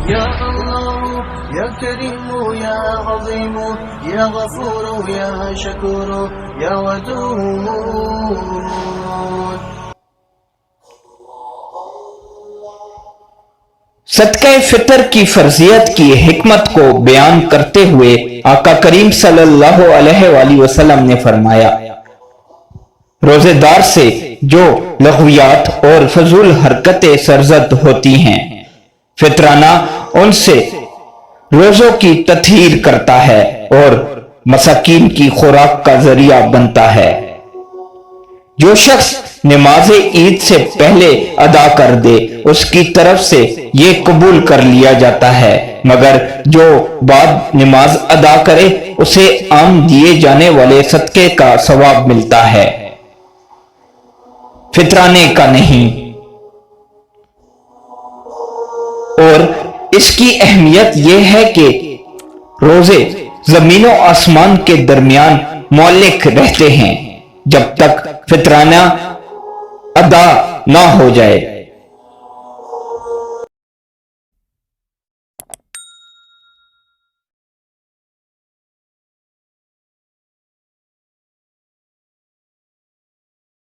یا اللہ یا کریم یا عظیم یا غفور یا شکور یا ودود. صدقہ فطر کی فرضیت کی حکمت کو بیان کرتے ہوئے آقا کریم صلی اللہ علیہ وآلہ وسلم نے فرمایا، روزے دار سے جو لغویات اور فضول حرکتیں سرزد ہوتی ہیں، فطرانہ ان سے روزوں کی تطہیر کرتا ہے اور مساکین کی خوراک کا ذریعہ بنتا ہے. جو شخص نماز عید سے پہلے ادا کر دے اس کی طرف سے یہ قبول کر لیا جاتا ہے، مگر جو بعد نماز ادا کرے اسے عام دیے جانے والے صدقے کا ثواب ملتا ہے، فطرانے کا نہیں. اور اس کی اہمیت یہ ہے کہ روزے زمین و آسمان کے درمیان معلق رہتے ہیں جب تک فطرانہ ادا نہ ہو جائے.